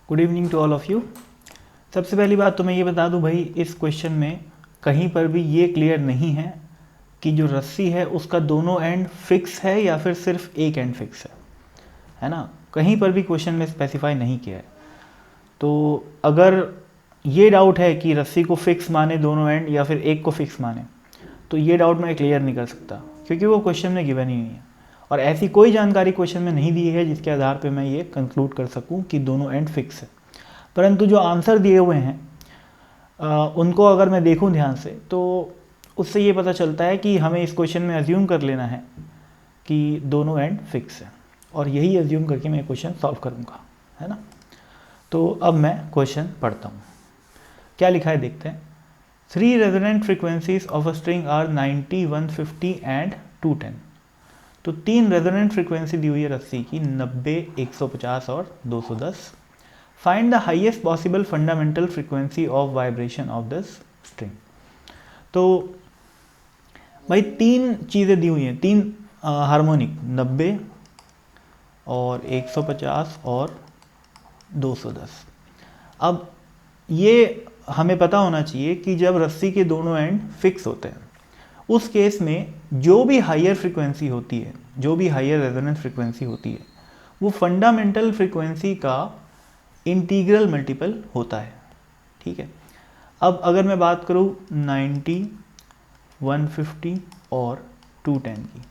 Good evening to all of you. सबसे पहली बात तो मैं ये बता दूं भाई, इस क्वेश्चन में कहीं पर भी ये क्लियर नहीं है कि जो रस्सी है उसका दोनों एंड फिक्स है या फिर सिर्फ एक एंड फिक्स है ना। कहीं पर भी क्वेश्चन में स्पेसिफाई नहीं किया है। तो अगर ये डाउट है कि रस्सी को फिक्स माने दोनों एंड या फिर एक को फिक्स माने, तो ये डाउट मैं क्लियर नहीं कर सकता क्योंकि वो क्वेश्चन में गिवन ही नहीं है और ऐसी कोई जानकारी क्वेश्चन में नहीं दी है जिसके आधार पे मैं ये कंक्लूड कर सकूं कि दोनों एंड फिक्स है। परंतु जो आंसर दिए हुए हैं उनको अगर मैं देखूं ध्यान से तो उससे ये पता चलता है कि हमें इस क्वेश्चन में अज्यूम कर लेना है कि दोनों एंड फिक्स है और यही अज्यूम करके मैं क्वेश्चन सॉल्व करूँगा, है ना। तो अब मैं क्वेश्चन पढ़ता हूँ। क्या लिखा है देखते हैं। 3 resonant frequencies of a string are 90, 150 and 210। तो 3 रेजोनेंट फ्रीक्वेंसी दी हुई है रस्सी की, 90, 150 और 210। Find the highest possible fundamental frequency of vibration of this string. तो भाई 3 चीज़ें दी हुई हैं, 3 हार्मोनिक, 90 और 150 और 210। अब ये हमें पता होना चाहिए कि जब रस्सी के दोनों एंड फिक्स होते हैं उस केस में जो भी हायर फ्रीक्वेंसी होती है, जो भी हायर रेजोनेंस फ्रीक्वेंसी होती है, वो फंडामेंटल फ्रीक्वेंसी का इंटीग्रल मल्टीपल होता है। ठीक है। अब अगर मैं बात करूँ 90, 150 और 210 की,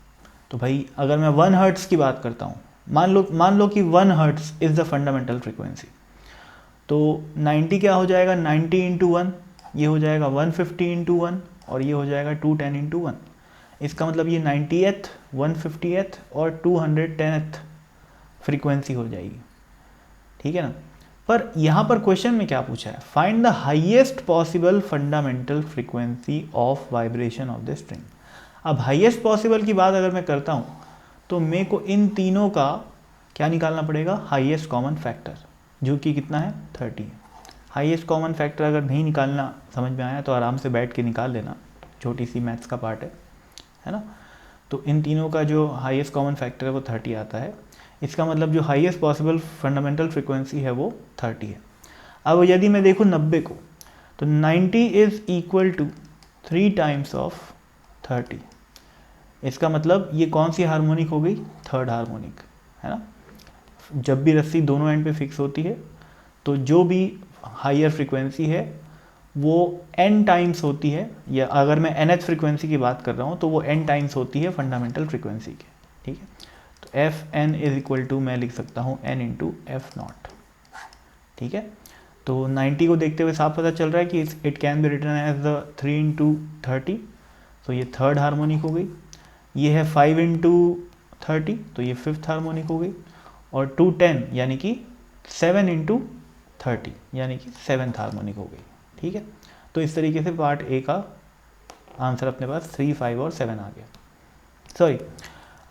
तो भाई अगर मैं 1 हर्ट्ज़ की बात करता हूँ, मान लो कि 1 hertz is the fundamental frequency, तो 90 क्या हो जाएगा, 90 इंटू 1, ये हो जाएगा 150 इंटू 1 और ये हो जाएगा 210 इंटू 1। इसका मतलब ये 90th, 150th और 210th फ्रीक्वेंसी हो जाएगी। ठीक है ना। पर यहाँ पर क्वेश्चन में क्या पूछा है, find the highest possible fundamental frequency of vibration of the string. अब हाईएस्ट पॉसिबल की बात अगर मैं करता हूँ तो मेरे को इन तीनों का क्या निकालना पड़ेगा, हाईएस्ट कॉमन फैक्टर, जो कि कितना है, 30 है। हाईएस्ट कॉमन फैक्टर अगर नहीं निकालना समझ में आया तो आराम से बैठ के निकाल लेना, छोटी सी मैथ्स का पार्ट है ना। तो इन तीनों का जो हाईएस्ट कॉमन फैक्टर है वो 30 आता है। इसका मतलब जो हाईएस्ट पॉसिबल फंडामेंटल फ्रीक्वेंसी है वो 30 है। अब यदि मैं देखूँ 90 को, तो 90 is equal to 3 times of 30। इसका मतलब ये कौन सी हार्मोनिक हो गई, थर्ड हार्मोनिक, है ना। जब भी रस्सी दोनों एंड पे फिक्स होती है तो जो भी हायर फ्रीक्वेंसी है वो n टाइम्स होती है, या अगर मैं nth फ्रीक्वेंसी की बात कर रहा हूँ तो वो n टाइम्स होती है फंडामेंटल फ्रीक्वेंसी के। ठीक है। तो F N is equal to, मैं लिख सकता हूँ n इंटू एफ नॉट। ठीक है। तो 90 को देखते हुए साफ पता चल रहा है कि it can be written as the 3 into 30, तो ये थर्ड हार्मोनिक हो गई। ये है 5 इंटू 30, तो ये फिफ्थ हार्मोनिक हो गई। और 210 यानी कि 7 इंटू 30 यानी कि सेवन्थ हार्मोनिक हो गई। ठीक है। तो इस तरीके से पार्ट ए का आंसर अपने पास 3, 5 और 7 आ गया। सॉरी,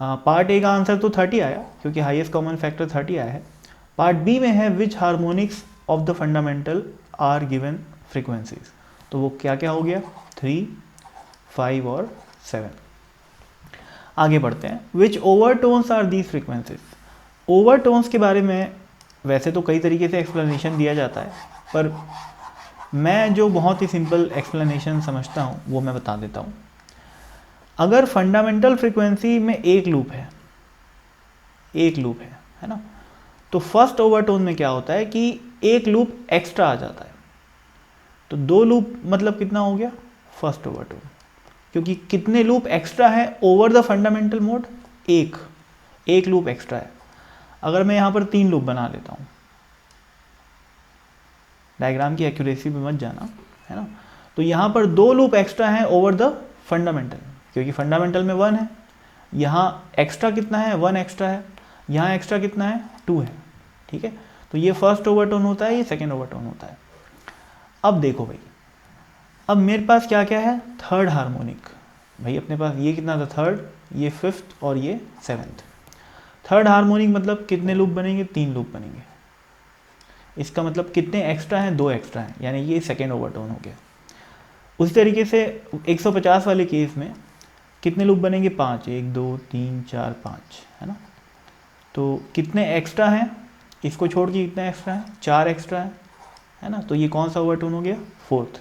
पार्ट ए का आंसर तो 30 आया क्योंकि हाईएस्ट कॉमन फैक्टर 30 आया है। पार्ट बी में है which harmonics of the fundamental are given frequencies, तो वो क्या क्या हो गया, 3, 5 और 7। आगे बढ़ते हैं। Which overtones are these frequencies. Overtones के बारे में वैसे तो कई तरीके से एक्सप्लेनेशन दिया जाता है, पर मैं जो बहुत ही सिंपल एक्सप्लेनेशन समझता हूँ वो मैं बता देता हूँ। अगर फंडामेंटल फ्रीक्वेंसी में एक लूप है है ना, तो फर्स्ट ओवरटोन में क्या होता है कि एक लूप एक्स्ट्रा आ जाता है। तो 2 लूप मतलब कितना हो गया, फर्स्ट ओवरटोन, क्योंकि कितने लूप एक्स्ट्रा है ओवर द फंडामेंटल मोड, एक लूप एक्स्ट्रा है। अगर मैं यहाँ पर 3 लूप बना लेता हूँ, डायग्राम की एक्यूरेसी पे मत जाना, है ना। तो यहाँ पर 2 लूप एक्स्ट्रा है ओवर द फंडामेंटल, क्योंकि फंडामेंटल में 1 है, यहाँ एक्स्ट्रा कितना है, 1 एक्स्ट्रा है, यहाँ एक्स्ट्रा कितना है, 2 है। ठीक है। तो ये फर्स्ट ओवरटोन होता है, ये सेकेंड ओवरटोन होता है। अब देखो भाई, अब मेरे पास क्या क्या है, थर्ड हार्मोनिक। भाई अपने पास ये कितना था, थर्ड, ये फिफ्थ और ये सेवेंथ। थर्ड हार्मोनिक मतलब कितने लूप बनेंगे, 3 लूप बनेंगे। इसका मतलब कितने एक्स्ट्रा हैं, 2 एक्स्ट्रा हैं, यानी ये सेकेंड ओवरटोन हो गया। उसी तरीके से 150 वाले केस में कितने लूप बनेंगे, 5, 1, 2, 3, 4, 5, है ना। तो कितने एक्स्ट्रा हैं, इसको छोड़ के कितना एक्स्ट्रा है, 4 एक्स्ट्रा है ना, तो ये कौन सा ओवरटोन हो गया, फोर्थ।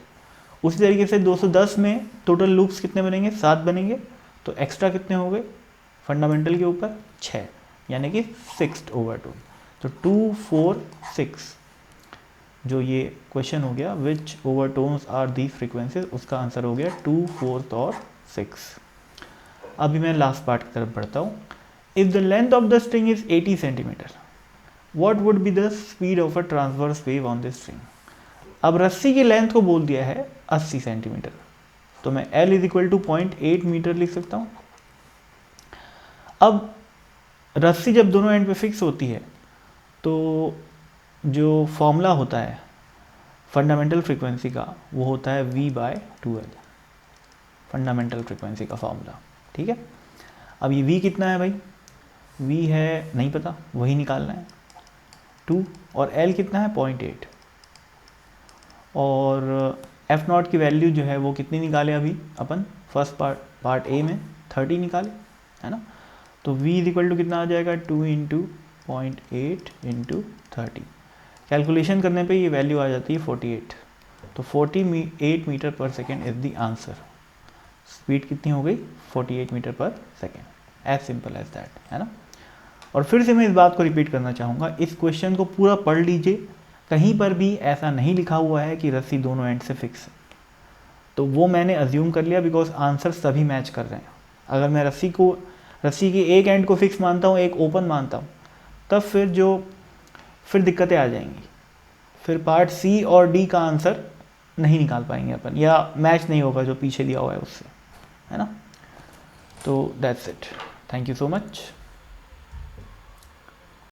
उसी तरीके से 210 में टोटल लूप्स कितने बनेंगे, 7 बनेंगे, तो एक्स्ट्रा कितने हो गए फंडामेंटल के ऊपर, 6, यानी कि 6th ओवरटोन। तो 2, 4, 6 जो ये क्वेश्चन हो गया, विच ओवरटोन्स आर दीज फ्रीक्वेंसीज, उसका आंसर हो गया 2, 4 और 6। अभी मैं लास्ट पार्ट की तरफ बढ़ता हूँ। If the length of the string is 80 centimetre, what would be the speed of a transverse wave on this string. अब रस्सी की लेंथ को बोल दिया है 80 सेंटीमीटर, तो मैं L is equal to 0.8 metre लिख सकता हूँ। अब रस्सी जब दोनों एंड पे फिक्स होती है तो जो फॉर्मूला होता है फंडामेंटल फ्रीक्वेंसी का, वो होता है V/2L, फंडामेंटल फ्रीक्वेंसी का फॉर्मूला, ठीक है। अब ये V कितना है भाई, V है नहीं पता, वही निकालना है 2, और L कितना है 0.8, और F0 की वैल्यू जो है वो कितनी निकाले अभी अपन फर्स्ट पार्ट A में 30 निकाले, है ना। तो V इज इक्वल टू कितना आ जाएगा, 2 × 0.8 × 30, कैलकुलेशन करने पे ये वैल्यू आ जाती है 48। तो 48 metre per second is the answer. Speed कितनी हो गई, 48 metre per second, as simple as that, है ना। और फिर से मैं इस बात को रिपीट करना चाहूँगा, इस क्वेश्चन को पूरा पढ़ लीजिए, कहीं पर भी ऐसा नहीं लिखा हुआ है कि रस्सी दोनों एंड से फिक्स है, तो वो मैंने अज्यूम कर लिया बिकॉज आंसर सभी मैच कर रहे हैं। अगर मैं रस्सी की एक एंड को फिक्स मानता हूँ, एक ओपन मानता हूँ, तब फिर दिक्कतें आ जाएंगी, फिर पार्ट सी और डी का आंसर नहीं निकाल पाएंगे अपन, या मैच नहीं होगा जो पीछे दिया हुआ है उससे, है ना। तो that's it, thank you so much.